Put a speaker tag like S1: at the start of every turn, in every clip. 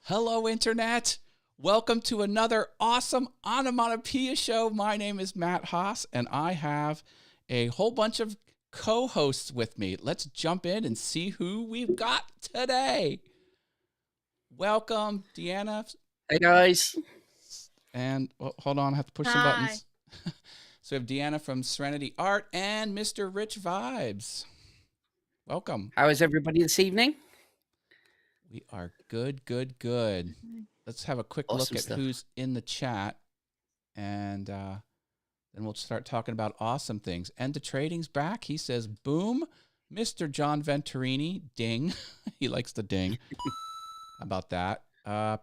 S1: Hello, Internet. Welcome to another awesome Onomatopoeia Show. My name is Matt Haas, and I have a whole bunch of co-hosts with me. Let's jump in and see who we've got today. Welcome, Deanna.
S2: Hey, guys.
S1: And hold on, I have to push some buttons. So we have Deanna from Serenity Art and Mr. Rich Vibes. Welcome.
S2: How is everybody this evening?
S1: We are good. Let's have a quick look at who's in the chat, and then we'll start talking about awesome things. And the trading's back. He says, boom. Mr. John Venturini, ding. He likes the ding. How about that?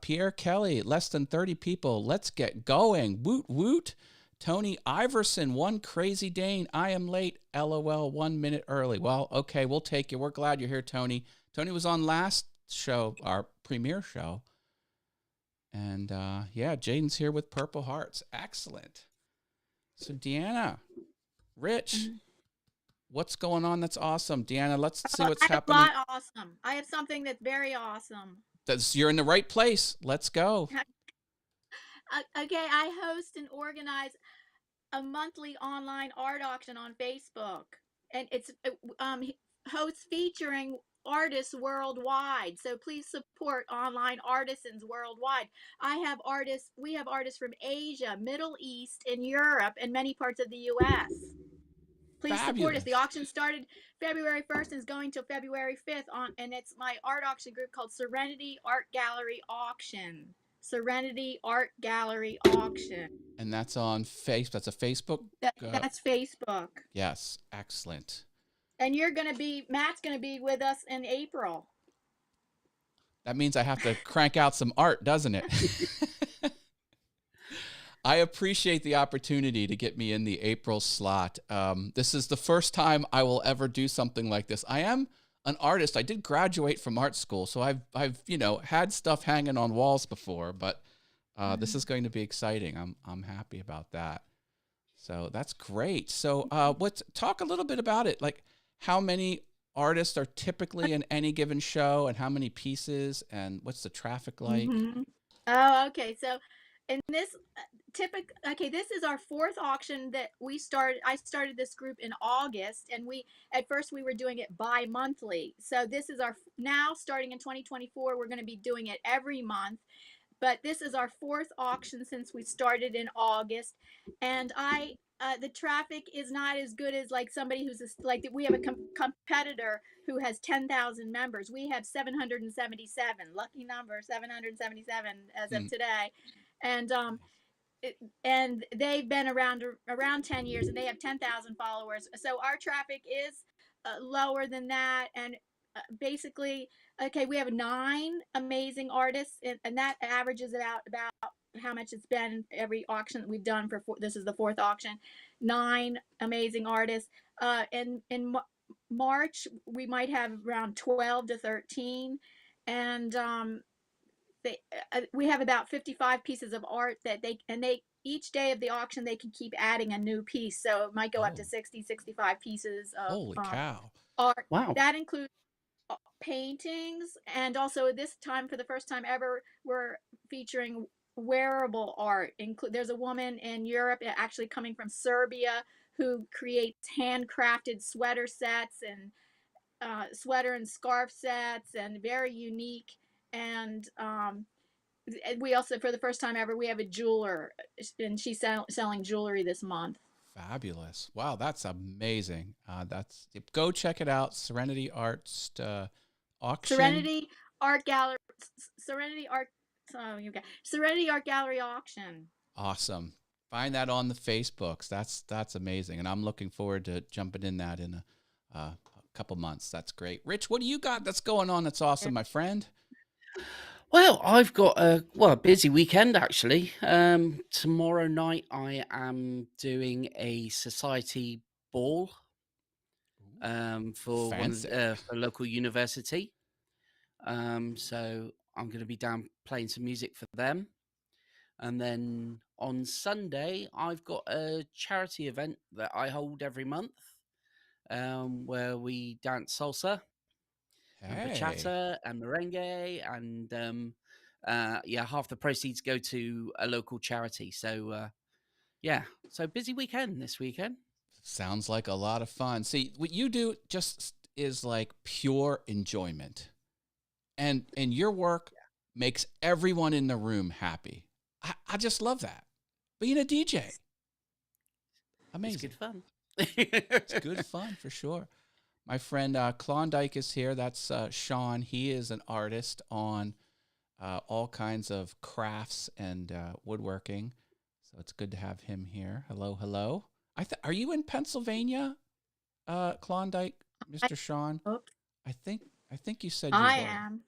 S1: Pierre Kelly, less than 30 people. Let's get going. Woot, woot. Tony Iverson, one crazy Dane. I am late. LOL, 1 minute early. Well, okay, we'll take you. We're glad you're here, Tony. Tony was on last show, our premiere show. And yeah, Jaden's here with Purple Hearts. Excellent. So Deanna, Rich, what's going on? That's awesome. Deanna, let's see what's happening.
S3: A lot awesome. I have something that's very awesome.
S1: You're in the right place. Let's go.
S3: Okay, I host and organize a monthly online art auction on Facebook. And it's hosts featuring artists worldwide, so please support online artisans worldwide. We have artists from Asia, Middle East, and Europe, and many parts of the U.S. Please support us. The auction started February 1st and is going till February 5th and it's my art auction group called Serenity Art Gallery Auction. Serenity Art Gallery Auction.
S1: And that's on Facebook. That's a Facebook.
S3: That's Facebook.
S1: Yes, excellent.
S3: And Matt's going to be with us in April.
S1: That means I have to crank out some art, doesn't it? I appreciate the opportunity to get me in the April slot. This is the first time I will ever do something like this. I am an artist. I did graduate from art school, so I've had stuff hanging on walls before, but this is going to be exciting. I'm happy about that. So that's great. So talk a little bit about it. Like, how many artists are typically in any given show, and how many pieces, and what's the traffic like?
S3: Oh, okay. So in this this is our fourth auction that I started this group in August, and at first we were doing it bi-monthly. So this is now starting in 2024, we're going to be doing it every month. But this is our fourth auction since we started in August, and the traffic is not as good as like somebody who's we have a competitor who has 10,000 members. We have 777, lucky number, 777 as of today, and they've been around 10 years, and they have 10,000 followers. So our traffic is lower than that, and basically, okay, we have 9 amazing artists, and that averages about how much it's been every auction that we've done this is the fourth auction. 9 amazing artists. In March, we might have around 12 to 13, and we have about 55 pieces of art that they each day of the auction they can keep adding a new piece, so it might go up to 65 pieces of
S1: holy cow
S3: art.
S2: Wow.
S3: That includes paintings, and also this time, for the first time ever, we're featuring wearable art. There's a woman in Europe, actually coming from Serbia, who creates handcrafted sweater sets and sweater and scarf sets, and very unique. And we also, for the first time ever, we have a jeweler, and she's selling jewelry this month.
S1: Fabulous. Wow, that's amazing. Go check it out. Serenity Arts Auction.
S3: Serenity Art Gallery. Serenity Art Gallery Auction.
S1: Awesome. Find that on the Facebooks. That's amazing, and I'm looking forward to jumping in that in a couple months. That's great. Rich, what do you got that's going on that's awesome, my friend?
S2: Well, I've got a busy weekend, actually. Tomorrow night I am doing a society ball for a local university. So I'm going to be down playing some music for them. And then on Sunday, I've got a charity event that I hold every month, where we dance salsa, and bachata, and merengue, and half the proceeds go to a local charity. So so busy weekend this weekend.
S1: Sounds like a lot of fun. See, what you do just is like pure enjoyment. And your work makes everyone in the room happy. I just love that. Being a DJ. Amazing.
S2: It's good fun.
S1: It's good fun for sure. My friend Klondike is here. That's Sean. He is an artist on all kinds of crafts and woodworking. So it's good to have him here. Hello, hello. Are you in Pennsylvania, Klondike, Mr. Sean? I think you said you were.
S3: I am.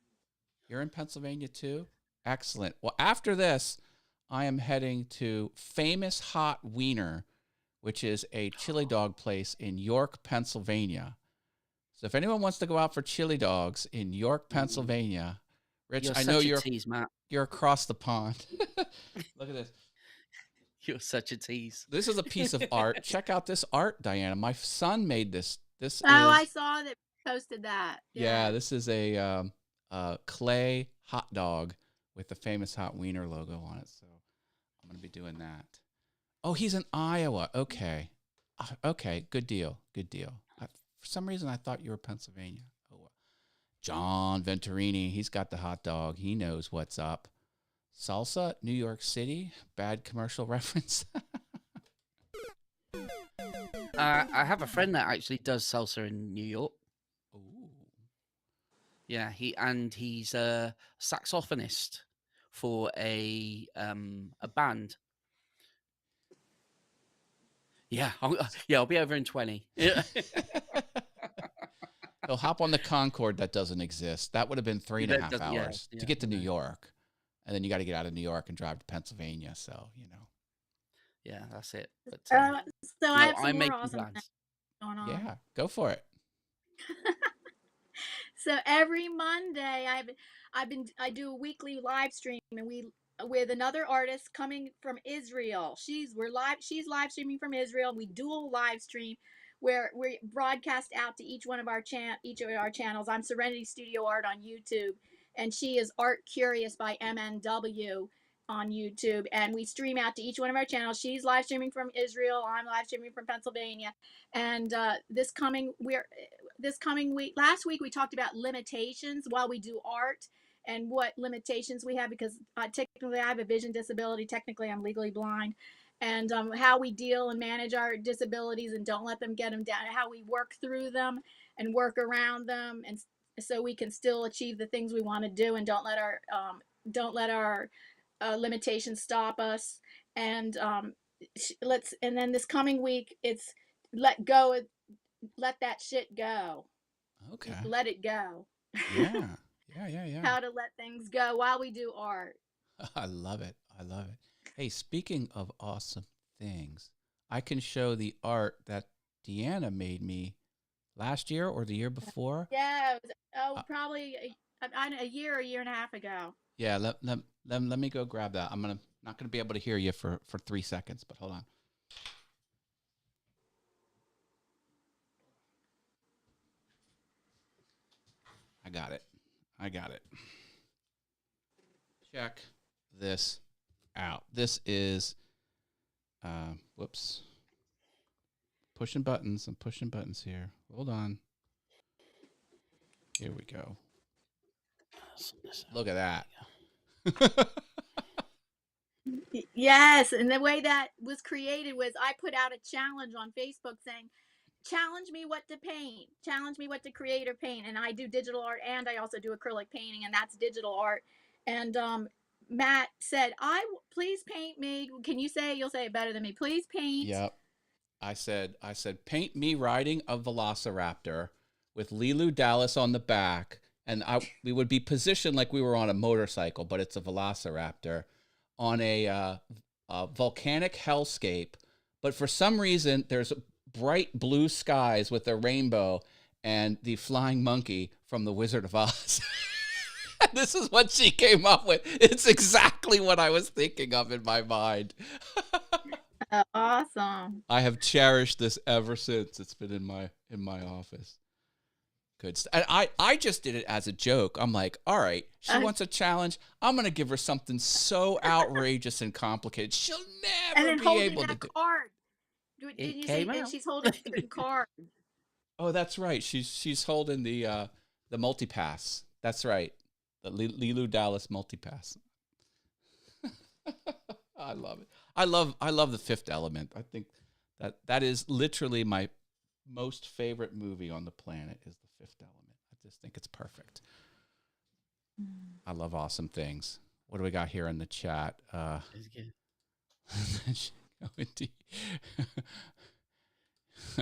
S1: You're in Pennsylvania too? Excellent. Well, after this, I am heading to Famous Hot Wiener, which is a chili dog place in York, Pennsylvania. So if anyone wants to go out for chili dogs in York, Pennsylvania, Rich, I know you're across the pond. Look at this.
S2: You're such a tease.
S1: This is a piece of art. Check out this art, Diana. My son made this.
S3: I saw that you posted that.
S1: Yeah, this is a clay hot dog with the Famous Hot Wiener logo on it. So I'm going to be doing that. Oh, he's in Iowa. Okay. Okay, good deal. Good deal. For some reason, I thought you were Pennsylvania. Oh, well. John Venturini, he's got the hot dog. He knows what's up. Salsa, New York City. Bad commercial reference.
S2: I have a friend that actually does salsa in New York.
S1: Ooh.
S2: Yeah, he's a saxophonist for a band. Yeah, I'll be over in 20. Yeah.
S1: He'll hop on the Concorde that doesn't exist. That would have been 3.5 hours to get to New York. And then you got to get out of New York and drive to Pennsylvania. So,
S2: Yeah, that's it. But,
S3: so I have some more awesome
S2: plans
S3: going on.
S1: Yeah, go for it.
S3: So every Monday, I do a weekly live stream, and with another artist coming from Israel. She's live streaming from Israel. We dual live stream where we broadcast out to each of our channels. I'm Serenity Studio Art on YouTube, and she is Art Curious by MNW on YouTube, and we stream out to each one of our channels. She's live streaming from Israel. I'm live streaming from Pennsylvania, and this coming week, last week we talked about limitations while we do art and what limitations we have, because technically I have a vision disability. Technically I'm legally blind, and how we deal and manage our disabilities and don't let them get them down, how we work through them and work around them, and so we can still achieve the things we want to do, and don't let our limitations stop us. And and then this coming week, it's let that shit go.
S1: Okay.
S3: Just let it go.
S1: Yeah.
S3: How to let things go while we do art.
S1: I love it. Hey, speaking of awesome things, I can show the art that Deanna made me last year or the year before.
S3: Yeah, it was, probably a year and a half ago.
S1: Yeah, let me go grab that. I'm not gonna be able to hear you for 3 seconds, but hold on. I got it. Check this out. This is whoops. I'm pushing buttons here. Hold on. Here we go. Look at that.
S3: Yes, and the way that was created was I put out a challenge on Facebook saying, challenge me what to paint, challenge me what to create or paint. And I do digital art, and I also do acrylic painting, and that's digital art. And Matt said, please paint me. Can you say it? You'll say it better than me. Please paint.
S1: Yep. I said, paint me riding a velociraptor with Lilu Dallas on the back, and we would be positioned like we were on a motorcycle, but it's a velociraptor on a volcanic hellscape. But for some reason, there's bright blue skies with a rainbow and the flying monkey from The Wizard of Oz. This is what she came up with. It's exactly what I was thinking of in my mind.
S3: Awesome.
S1: I have cherished this ever since. It's been in my office. Good stuff. And I just did it as a joke. I'm like, all right, she wants a challenge. I'm going to give her something so outrageous and complicated. She'll never be able to do.
S3: Card. Didn't you say? And she's holding a card.
S1: Oh, that's right. She's holding the multipass. That's right. The Lilu Dallas multipass. I love it. I love The Fifth Element. I think that is literally my most favorite movie on the planet is The Fifth Element. I just think it's perfect. I love awesome things. What do we got here in the chat?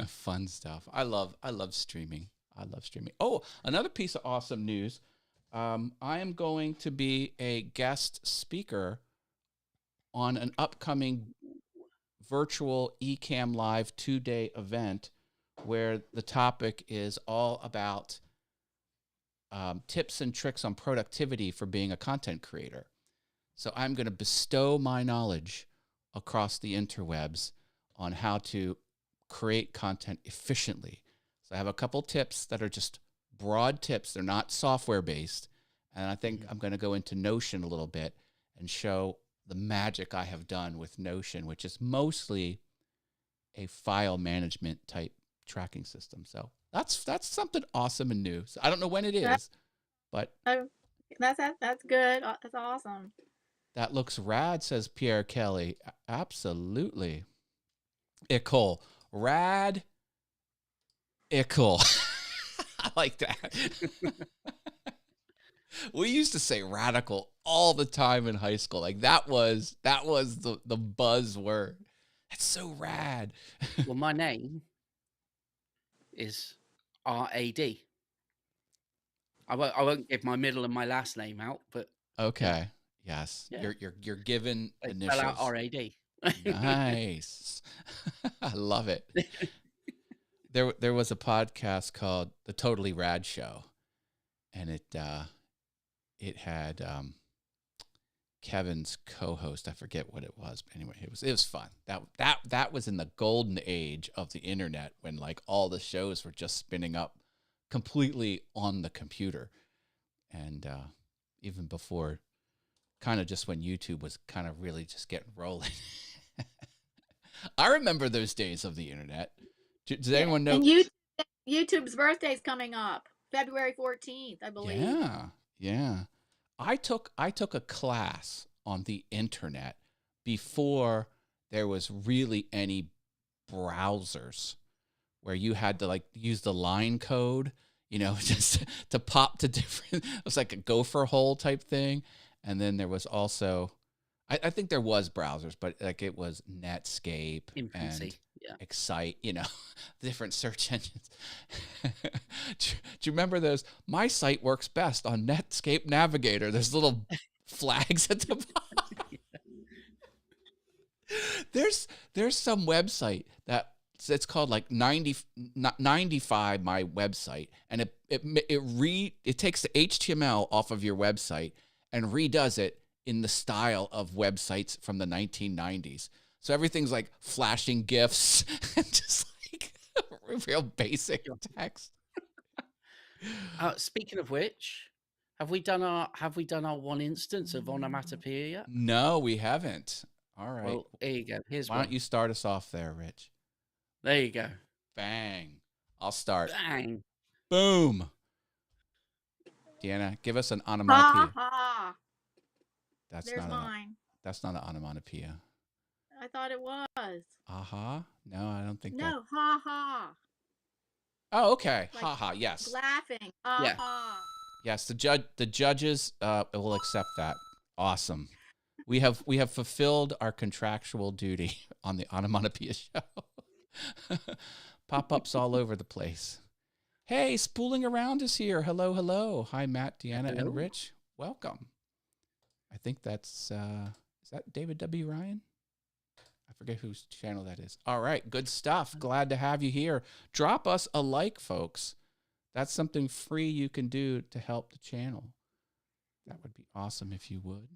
S1: Fun stuff. I love streaming. I love streaming. Oh, another piece of awesome news. I am going to be a guest speaker on an upcoming virtual Ecamm Live 2-day event where the topic is all about tips and tricks on productivity for being a content creator. So I'm going to bestow my knowledge across the interwebs on how to create content efficiently. So I have a couple tips that are just broad tips. They're not software based. And I think I'm going to go into Notion a little bit and show the magic I have done with Notion, which is mostly a file management type tracking system. So that's something awesome and new. So I don't know when it is, but
S3: that's good. That's awesome.
S1: That looks rad, says Pierre Kelly. Absolutely. Ickle. Rad. Ickle. I like that. We used to say radical all the time in high school. Like that was the buzzword. That's so rad.
S2: Well, my name is R-A-D. I won't give my middle and my last name out, but
S1: okay. Yes. Yeah. You're given initials.
S2: Spell out R-A-D.
S1: Nice. I love it. There was a podcast called The Totally Rad Show, and it had Kevin's co-host. I forget what it was, but anyway, it was fun. That was in the golden age of the internet when like all the shows were just spinning up completely on the computer, and even before, kind of just when YouTube was kind of really just getting rolling. I remember those days of the internet. Does anyone know?
S3: And YouTube's birthday's coming up, February 14th, I believe.
S1: Yeah. I took a class on the internet before there was really any browsers where you had to like use the line code, just to pop to different. It was like a gopher hole type thing, and then there was also, I think there was browsers, but like it was Netscape and Excite, different search engines. Do you remember those? My site works best on Netscape Navigator. There's little flags at the bottom. There's some website it's called like 95 my website, and it takes the HTML off of your website and redoes it in the style of websites from the 1990s. So everything's like flashing GIFs and just like real basic text.
S2: Speaking of which, have we done our one instance of Onomatopoeia yet?
S1: No, we haven't. All right.
S2: Well, there you go.
S1: Why don't you start us off there, Rich?
S2: There you go.
S1: Bang. I'll start.
S2: Bang.
S1: Boom. Deanna, give us an onomatopoeia.
S3: Ha.
S1: There's mine. That's not an onomatopoeia.
S3: I thought it was.
S1: Aha. No, I don't think
S3: No, ha ha.
S1: Oh, okay.
S3: Like
S1: ha ha. Yes.
S3: Laughing.
S2: Yeah.
S1: Yes, the judges will accept that. Awesome. We have fulfilled our contractual duty on the Onomatopoeia Show. Pop-ups all over the place. Hey, Spooling Around is here. Hello. Hi, Matt, Deanna, and Rich. Welcome. I think that's is that David W. Ryan? I forget whose channel that is. All right, good stuff. Glad to have you here. Drop us a like, folks. That's something free you can do to help the channel. That would be awesome if you would.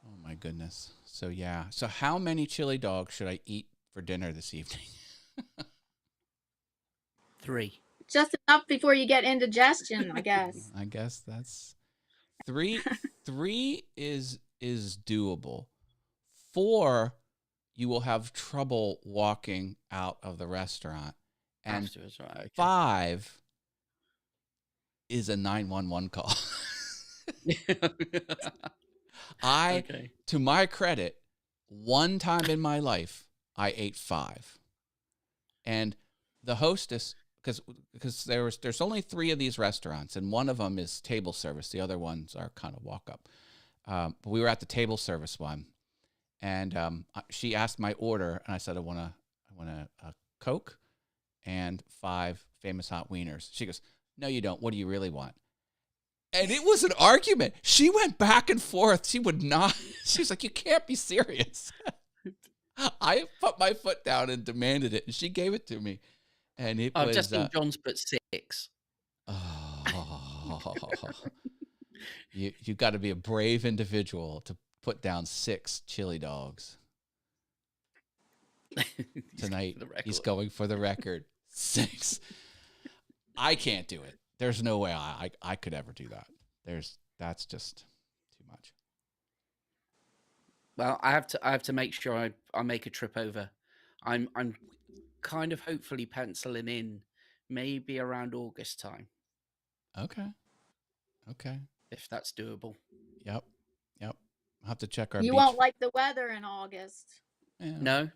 S1: Oh, my goodness. So, yeah. So how many chili dogs should I eat for dinner this evening?
S2: 3.
S3: Just enough before you get indigestion, I guess.
S1: I guess that's 3. 3 is doable. 4, you will have trouble walking out of the restaurant. And
S2: Afterwards, right, okay.
S1: 5 is a 911 call. To my credit, one time in my life, I ate 5. And the hostess, because there's only 3 of these restaurants, and one of them is table service. The other ones are kind of walk up. But we were at the table service one, and she asked my order, and I said I want a Coke and 5 famous hot wieners. She goes, "No, you don't. What do you really want?" And it was an argument. She went back and forth. She would not. She was like, "You can't be serious." I put my foot down and demanded it, and she gave it to me. And
S2: I've just seen John's put 6.
S1: Oh, you got to be a brave individual to put down 6 chili dogs. Tonight, he's going for the record. 6. I can't do it. There's no way I could ever do that. That's just too much.
S2: Well, I have to make sure I make a trip over. I'm kind of hopefully penciling in maybe around August time.
S1: Okay.
S2: If that's doable.
S1: Yep. I'll have to check our
S3: You
S1: beach.
S3: won't like the weather in August.
S1: Yeah.
S2: No?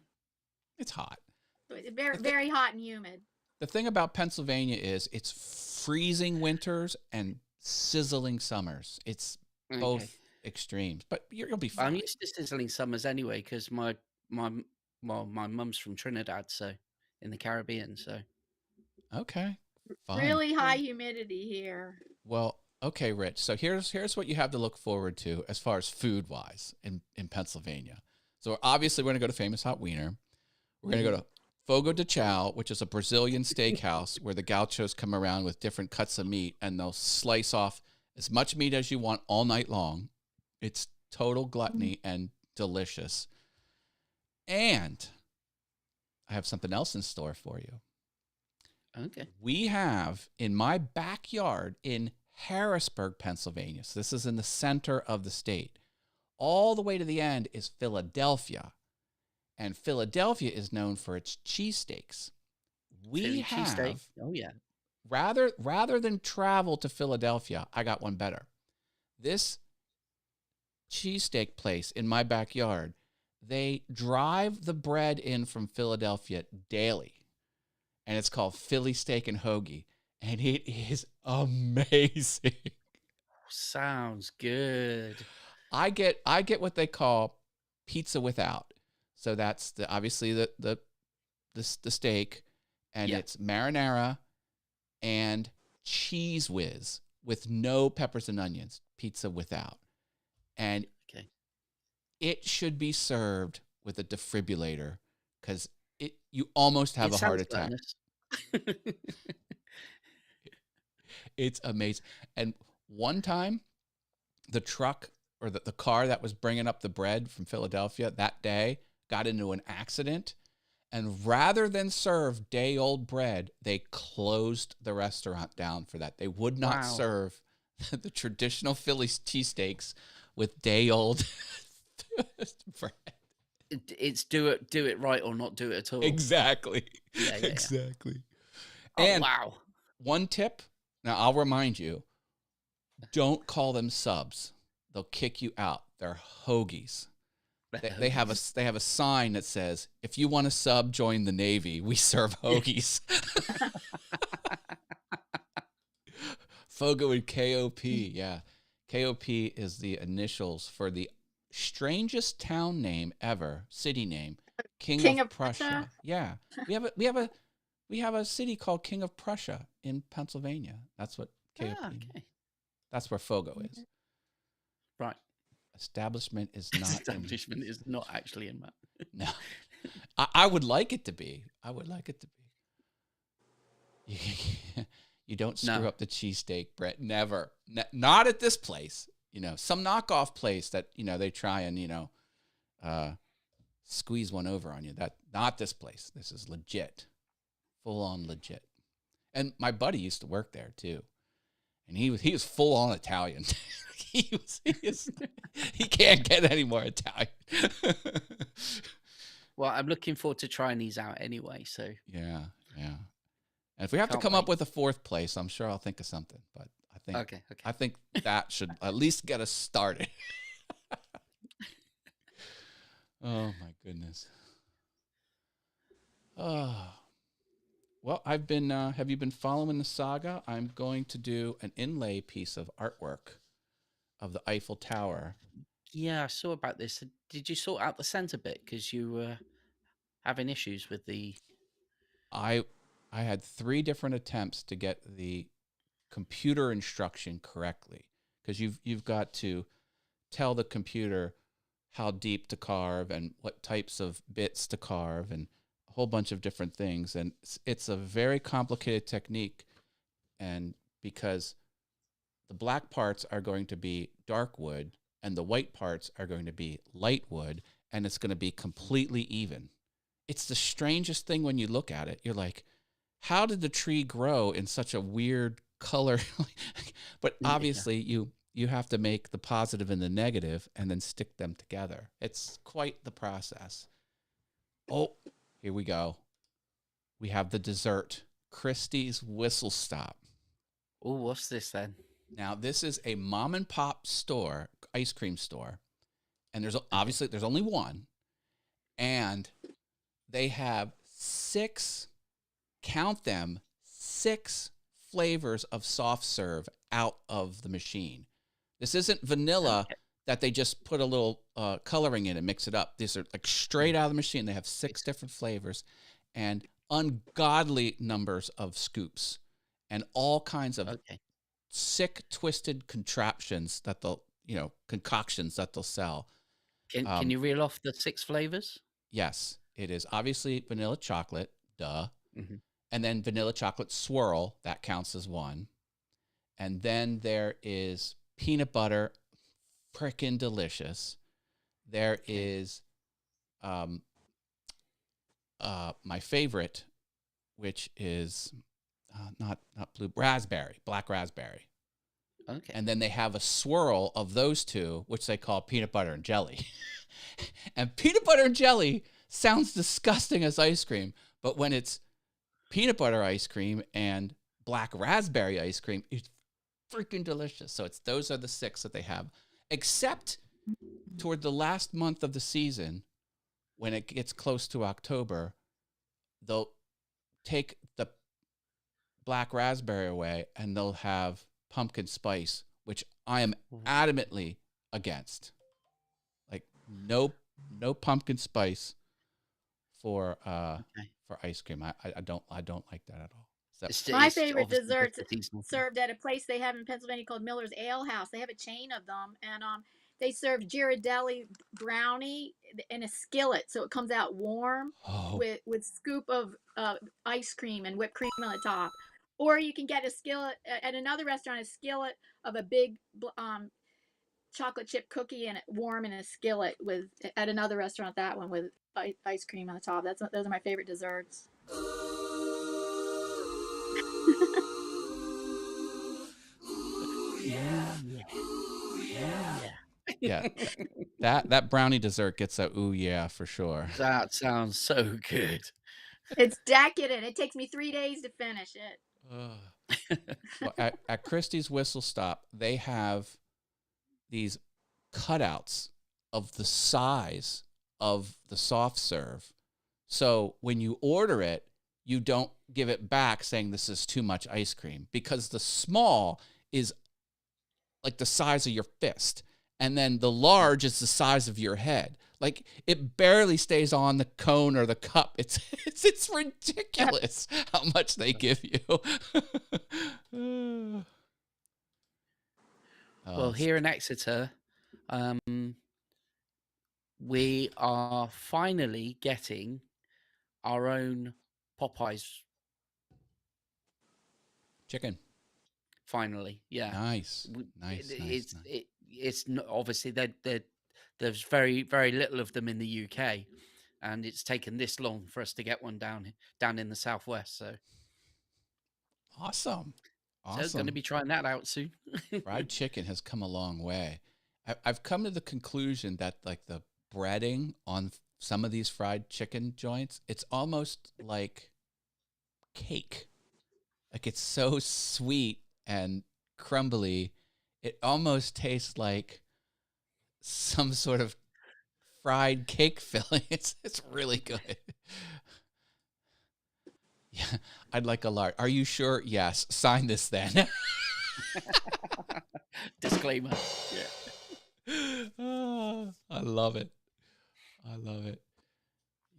S1: It's hot.
S3: Very, very hot and humid.
S1: The thing about Pennsylvania is it's freezing winters and sizzling summers. It's both extremes, but you'll be fine.
S2: I'm used to sizzling summers anyway because my mum's from Trinidad, so in the Caribbean. So
S1: okay, fine.
S3: Really high humidity here.
S1: Well, okay, Rich. So here's what you have to look forward to as far as food wise in Pennsylvania. So obviously we're gonna go to Famous Hot Wiener. We're gonna go to Fogo de Chão, which is a Brazilian steakhouse where the gauchos come around with different cuts of meat and they'll slice off as much meat as you want all night long. It's total gluttony and delicious. And I have something else in store for you.
S2: Okay.
S1: We have in my backyard in Harrisburg, Pennsylvania. So this is in the center of the state. All the way to the end is Philadelphia. And Philadelphia is known for its cheesesteaks. We have,
S2: cheesesteak. Oh yeah.
S1: Rather than travel to Philadelphia, I got one better. This cheesesteak place in my backyard, they drive the bread in from Philadelphia daily. And it's called Philly Steak and Hoagie. And it is amazing.
S2: Sounds good.
S1: I get what they call pizza without. So that's obviously the steak, and it's marinara and cheese whiz with no peppers and onions, pizza without. And it should be served with a defibrillator because you almost have a heart attack. It's amazing. And one time, the truck or the car that was bringing up the bread from Philadelphia that day got into an accident, and rather than serve day-old bread, they closed the restaurant down for that. They would not serve the traditional Philly cheesesteaks with day-old bread.
S2: It's do it right or not do it at all.
S1: Exactly.
S2: Yeah.
S1: Exactly.
S2: And
S1: one tip, now I'll remind you, don't call them subs. They'll kick you out. They're hoagies. They have a sign that says, "If you want to sub, join the Navy. We serve hoagies." Fogo and KOP, yeah. KOP is the initials for the strangest town name ever, city name, King of Prussia. Yeah, we have a city called King of Prussia in Pennsylvania. That's what KOP. That's where Fogo is.
S2: Right.
S1: Establishment is
S2: not actually in that.
S1: No, I would like it to be. You don't screw up the cheesesteak, Brett. Never. Not at this place. Some knockoff place that they try and squeeze one over on you. Not this place. This is legit, full on legit. And my buddy used to work there too, and he was full on Italian. he can't get any more Italian.
S2: Well, I'm looking forward to trying these out anyway. So
S1: yeah. And if we have to come up with a fourth place, I'm sure I'll think of something. But I think that should at least get us started. Oh my goodness. Oh. Well, I've been. Have you been following the saga? I'm going to do an inlay piece of artwork of the Eiffel Tower.
S2: Yeah, I saw about this. Did you sort out the center bit because you were having issues with the?
S1: I had 3 different attempts to get the computer instruction correctly, because you've got to tell the computer how deep to carve and what types of bits to carve and a whole bunch of different things, and it's a very complicated technique. And because the black parts are going to be dark wood and the white parts are going to be light wood, and it's going to be completely even. It's the strangest thing when you look at it. You're like, how did the tree grow in such a weird color? But obviously you have to make the positive and the negative and then stick them together. It's quite the process. Oh, here we go. We have the dessert, Christie's Whistle Stop.
S2: Oh, what's this then?
S1: Now, this is a mom and pop store, ice cream store. And there's only one. And they have 6, count them, 6 flavors of soft serve out of the machine. This isn't vanilla that they just put a little coloring in and mix it up. These are like straight out of the machine. They have 6 different flavors and ungodly numbers of scoops and all kinds of sick, twisted contraptions that concoctions that they'll sell.
S2: Can you reel off the 6 flavors?
S1: Yes, it is obviously vanilla chocolate, duh.
S2: Mm-hmm.
S1: And then vanilla chocolate swirl, that counts as 1. And then there is peanut butter, frickin' delicious. There is my favorite, which is not blue, raspberry, black raspberry.
S2: Okay.
S1: And then they have a swirl of those 2, which they call peanut butter and jelly. And peanut butter and jelly sounds disgusting as ice cream, but when it's peanut butter ice cream and black raspberry ice cream, it's freaking delicious. So those are the 6 that they have, except toward the last month of the season, when it gets close to October, they'll take the black raspberry away and they'll have pumpkin spice, which I am adamantly against. Like no pumpkin spice for ice cream. I don't like that at all. So,
S3: my favorite desserts served at a place they have in Pennsylvania called Miller's Ale House. They have a chain of them, and they serve Ghirardelli brownie in a skillet, so it comes out warm with scoop of ice cream and whipped cream on the top. Or you can get a skillet at another restaurant, a skillet of a big chocolate chip cookie and warm in a skillet with at another restaurant. That one with ice cream on the top. Those are my favorite desserts.
S1: Yeah. That brownie dessert gets a ooh yeah for sure.
S2: That sounds so good.
S3: It's decadent. It takes me 3 days to finish it.
S1: Well, at Christie's Whistle Stop, they have these cutouts of the size of the soft serve. So when you order it, you don't give it back saying this is too much ice cream, because the small is like the size of your fist. And then the large is the size of your head. Like it barely stays on the cone or the cup. It's ridiculous how much they give you.
S2: Well, here in Exeter, we are finally getting our own Popeyes
S1: chicken.
S2: Finally, yeah.
S1: Nice.
S2: It's not, obviously there's very, very little of them in the UK, and it's taken this long for us to get one down in the southwest. So,
S1: Awesome.
S2: So going to be trying that out soon.
S1: Fried chicken has come a long way. I've come to the conclusion that like the breading on some of these fried chicken joints, it's almost like cake. Like it's so sweet and crumbly. It almost tastes like some sort of fried cake filling. It's really good. Yeah, I'd like a large. Are you sure? Yes. Sign this then.
S2: Disclaimer. Yeah.
S1: Oh, I love it. I love it.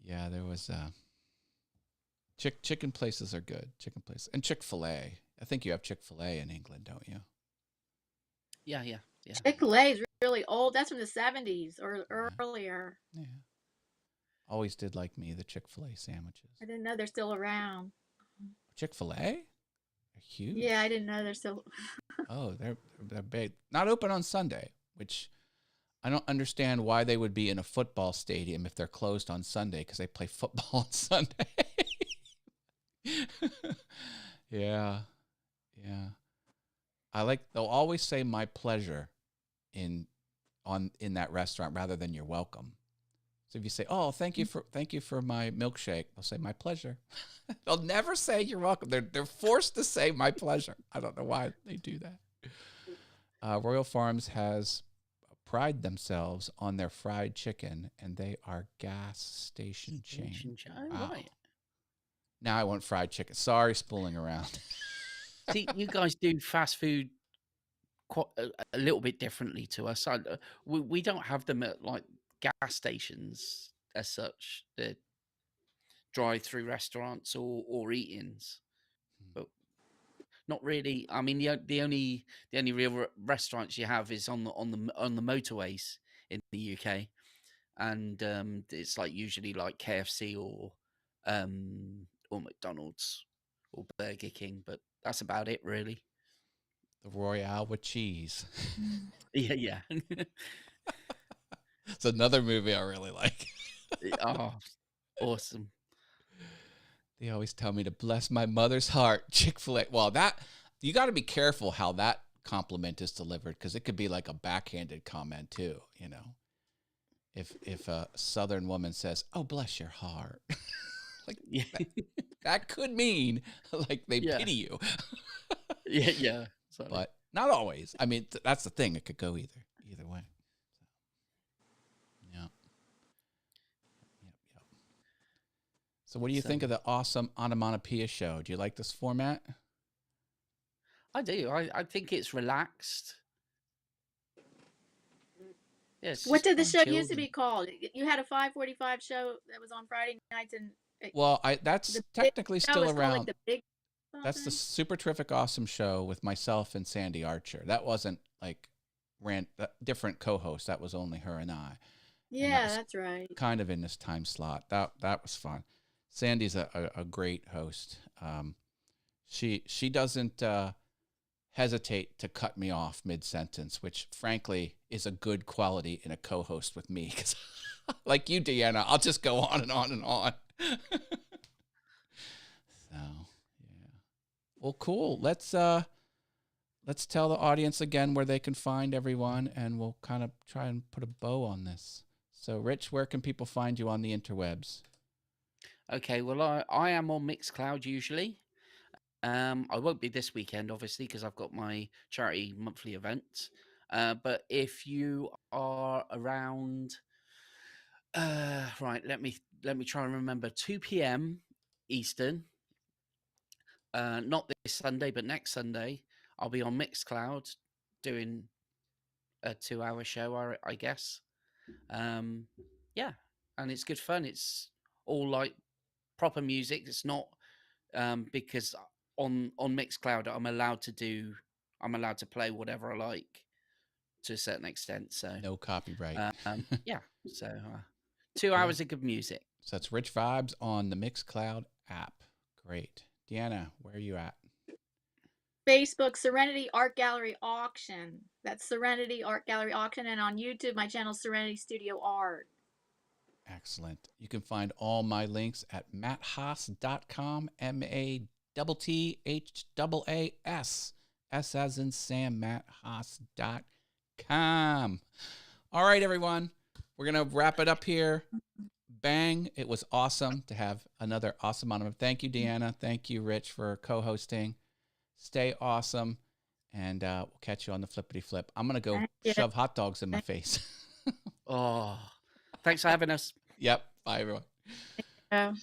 S1: Yeah, there was chicken places are good. Chicken places and Chick-fil-A. I think you have Chick-fil-A in England, don't you?
S2: Yeah.
S3: Chick-fil-A is really old. That's from the 70s or earlier.
S1: Yeah. Always did like me the Chick-fil-A sandwiches.
S3: I didn't know they're still around.
S1: Chick-fil-A? They're huge.
S3: Yeah, I didn't know they're still.
S1: Oh, they're big. Not open on Sunday, which I don't understand why they would be in a football stadium if they're closed on Sunday because they play football on Sunday. Yeah. They'll always say my pleasure in that restaurant rather than you're welcome. So if you say, "Oh, thank you for my milkshake," they'll say my pleasure. They'll never say you're welcome. They're forced to say my pleasure. I don't know why they do that. Royal Farms has pride themselves on their fried chicken, and they are gas station chain.
S2: Wow. Right.
S1: Now I want fried chicken. Sorry, spooling around.
S2: See, you guys do fast food quite a little bit differently to us. We don't have them at like gas stations as such. The drive-through restaurants or eat-ins, but not really. I mean, the only real restaurants you have is on the motorways in the UK, and it's like usually like KFC or McDonald's or Burger King, but that's about it really.
S1: The Royale with cheese.
S2: Yeah.
S1: It's another movie I really like.
S2: Oh, awesome.
S1: They always tell me to bless my mother's heart. Chick-fil-A. Well, you got to be careful how that compliment is delivered because it could be like a backhanded comment too, you know. If a Southern woman says, "Oh, bless your heart," like that could mean like they pity you.
S2: Yeah. Sorry.
S1: But not always. I mean, that's the thing. It could go either way. Yeah. Yep. So what do you think of the awesome Onomatopoeia Show? Do you like this format?
S2: I do. I think it's relaxed. Yes.
S3: What did the show used to be called? You had a 5:45 show that was on Friday nights, and
S1: well, that's technically still around.
S3: Like
S1: that's the Super Terrific Awesome Show with myself and Sandy Archer. That wasn't like different co-host. That was only her and I.
S3: Yeah, that's right.
S1: Kind of in this time slot. That was fun. Sandy's a great host. She doesn't hesitate to cut me off mid-sentence, which frankly is a good quality in a co-host with me. Because like you, Deanna, I'll just go on and on and on. So yeah. Well, cool. Let's tell the audience again where they can find everyone, and we'll kind of try and put a bow on this. So, Rich, where can people find you on the interwebs?
S2: Okay, well, I am on Mixcloud usually. I won't be this weekend, obviously, because I've got my charity monthly event. But if you are around, right, let me try and remember. 2 p.m. Eastern. Not this Sunday, but next Sunday, I'll be on Mixcloud doing a 2-hour show, I guess. Yeah, and it's good fun. It's all like proper music. It's not because on Mixcloud I'm allowed to play whatever I like to a certain extent. So
S1: no copyright.
S2: Yeah. So 2 hours of good music.
S1: So that's Rich Vibes on the Mixcloud app. Great. Deanna, where are you at?
S3: Facebook, Serenity Art Gallery Auction. That's Serenity Art Gallery Auction. And on YouTube, my channel, Serenity Studio Art.
S1: Excellent. You can find all my links at matthaas.com, MattHaas.com. TTHAAS. S as in Sam, MattHaas.com. All right, everyone. We're going to wrap it up here. Bang. It was awesome to have another awesome Onomatopoeia. Thank you, Deanna. Thank you, Rich, for co-hosting. Stay awesome. And we'll catch you on the flippity flip. I'm going to go shove hot dogs in my face.
S2: Oh, thanks for having us.
S1: Yep. Bye, everyone.
S3: Yeah.